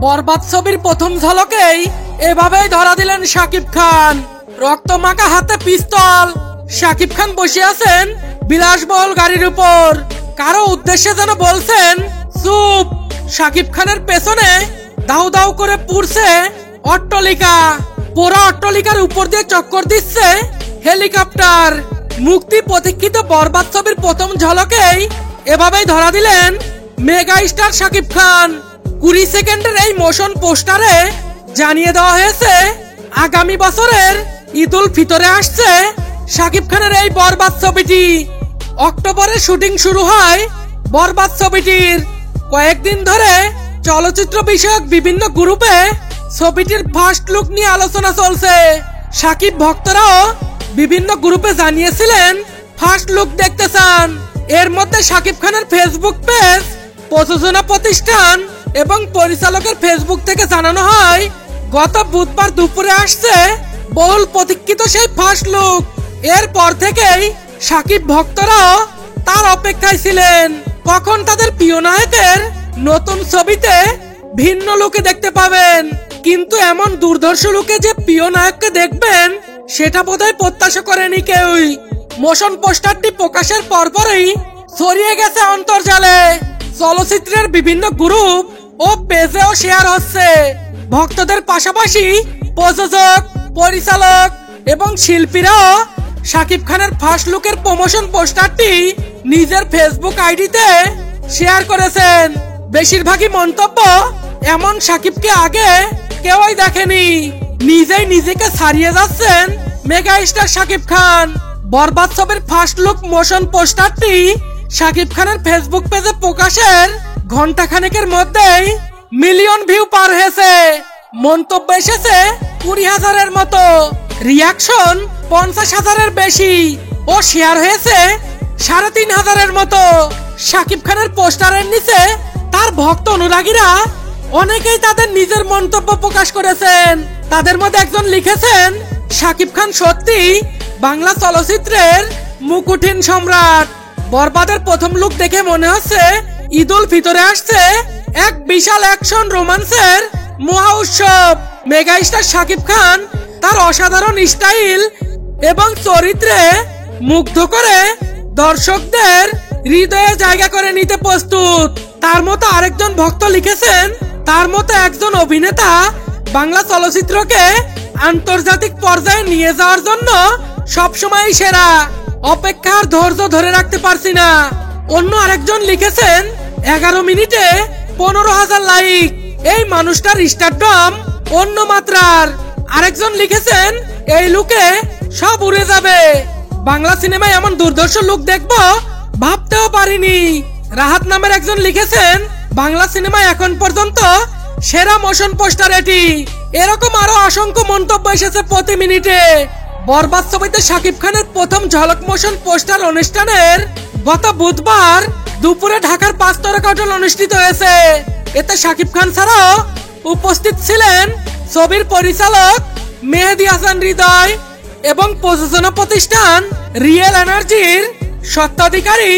বরবাদ ছবির প্রথম ঝলকেই এভাবেই ধরা দিলেন শাকিব খান। রক্তমাখা হাতে পিস্তল, শাকিব খান বসে আছেন বিলাসবহুল গাড়ির উপর। কারো উদ্দেশ্যে যেন বলছেন চুপ। শাকিব খানের পেছনে দাউ দাউ করে পুড়ছে অট্টালিকা। পোড়া অট্টালিকার উপর দিয়ে চক্কর দিচ্ছে হেলিকপ্টার। মুক্তি প্রতীক্ষিত বরবাদ ছবির প্রথম ঝলকেই এভাবেই ধরা দিলেন মেগা স্টার শাকিব খান। 20 সেকেন্ডের এই মোশন পোস্টারে জানিয়ে দেওয়া হয়েছে আগামী বছরের ঈদ উল ফিতরে আসছে শাকিব খানের এই বরবাদ ছবিটি। অক্টোবরে শুটিং শুরু হয় বরবাদ ছবিটির। কয়েকদিন ধরে চলচ্চিত্র বিষয়ক বিভিন্ন গ্রুপে ছবিটির ফার্স্ট লুক নিয়ে আলোচনা চলছে। শাকিব ভক্তরাও বিভিন্ন গ্রুপে জানিয়েছিলেন ফার্স্ট লুক দেখতে চান। এর মধ্যে শাকিব খানের ফেসবুক পেজ, প্রযোজনা প্রতিষ্ঠান এবং পরিচালকের ফেসবুক থেকে জানানো হয় গত বুধবার দুপুরে আসছে বহুল প্রতীক্ষিত সেই ফার্স্ট লুক। এরপর থেকেই শাকিব ভক্তরাও তার অপেক্ষায় ছিলেন কখন তাদের প্রিয় নায়কের নতুন ছবিতে ভিন্ন লুকে দেখতে পাবেন। কিন্তু এমন দুর্ধর্ষ লুকে যে প্রিয় নায়ককে দেখবেন সেটা বোধহয় প্রত্যাশা করেনি কেউই। মোশন পোস্টারটি প্রকাশের পরপরই ছড়িয়ে গেছে অন্তর্জালে। চলচ্চিত্রের বিভিন্ন গ্রুপ ও পেজেও শেয়ার হচ্ছে। ভক্তদের পাশাপাশি প্রযোজক, পরিচালক এবং শিল্পীরাও শাকিব খানের ফার্স্ট লুকের প্রমোশন পোস্টারটি নিজের ফেসবুক আইডিতে শেয়ার করেছেন। বেশিরভাগই মন্তব্য এমন শাকিবকে আগে কেউই দেখেনি। নিজেই নিজেকে ছাড়িয়ে যাচ্ছেন মেগা স্টার শাকিব খান। বরবাদ ছবির ফার্স্ট লুক মোশন পোস্টারটি শাকিব খানের ফেসবুক পেজে প্রকাশের ঘন্টাখানেকের মধ্যেই মিলিয়ন ভিউ পার হয়েছে। মন্তব্য এসেছে 20,000-এর মতো, রিয়াকশন 50,000-এর বেশি ও শেয়ার হয়েছে 3,500-এর মতো। শাকিব খানের পোস্টারের নিচে তার ভক্ত অনুরাগীরা অনেকেই তাদের নিজের মন্তব্য প্রকাশ করেছেন। তাদের মধ্যে একজন লিখেছেন, শাকিব খান সত্যি বাংলা চলচ্চিত্রের মুকুটহীন সম্রাট। বরবাদের প্রথম লুক দেখে মনে হচ্ছে ঈদ উল ফিতরে আসছে এক বিশাল অ্যাকশন রোমান্সের মহা উৎসব। মেগা স্টার শাকিব খান তার অসাধারণ স্টাইল এবং চরিত্রে মুগ্ধ করে দর্শকদের হৃদয়ে জায়গা করে নিতে প্রস্তুত। তার মতো আরেকজন ভক্ত লিখেছেন, তার মতো একজন অভিনেতা বাংলা চলচ্চিত্রকে আন্তর্জাতিক পর্যায়ে নিয়ে যাওয়ার জন্য সবসময় সেরা। অপেক্ষার ধৈর্য ধরে রাখতে পারছি না। অন্য আরেকজন লিখেছেন, 11 মিনিটে 15,000 লাইক, এই মানুষটার স্টারডম অন্য মাত্রার। আরেকজন লিখেছেন, এই লুকে সব উড়ে যাবে। বাংলা সিনেমায় এমন দুর্ধর্ষ লুক দেখবো ভাবতেও পারিনি। রাহাত নামের একজন লিখেছেন, বাংলা সিনেমায় এখন পর্যন্ত সেরা মোশন পোস্টার এটি। এরকম আরো অসংখ্য মন্তব্য এসেছে প্রতি মিনিটে। বরবাদ ছবিতে শাকিব খানের প্রথম ঝলক মোশন পোস্টার অনুষ্ঠানের গত বুধবার দুপুরে ঢাকার 5 তারকা হোটেল অনুষ্ঠিত হয়েছে। এতে শাকিব খান ছাড়াও উপস্থিত ছিলেন ছবির পরিচালক মেহেদী হাসান হৃদয় এবং প্রযোজনা প্রতিষ্ঠান রিয়েল এনার্জির স্বত্বাধিকারী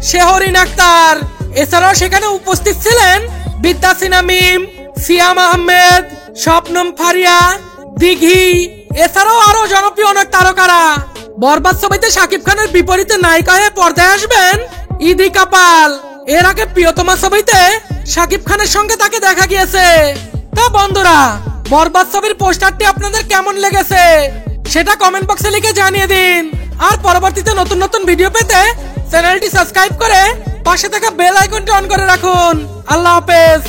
শেহরিন আক্তার। এছাড়াও সেখানে উপস্থিত ছিলেন বিদ্যা সিনহা মিম, সিয়াম আহমেদ, শবনম ফারিয়া, দিঘি, এছাড়াও আরো জনপ্রিয় অনেক তারকারা। বরবাদ ছবিতে শাকিব খানের বিপরীতে নায়িকা হয়ে পর্দায় আসবেন ইদি কাপাল। এর আগে প্রিয়তমা ছবিতে শাকিব খানের সঙ্গে তাকে দেখা গিয়েছে। তা বন্ধুরা, বরবাদ ছবির পোস্টারটি আপনাদের কেমন লেগেছে সেটা কমেন্ট বক্সে লিখে জানিয়ে দিন। আর পরবর্তীতে নতুন নতুন ভিডিও পেতে চ্যানেলটি সাবস্ক্রাইব করে পাশে থাকা বেল আইকনটি অন করে রাখুন। আল্লাহ হাফেজ।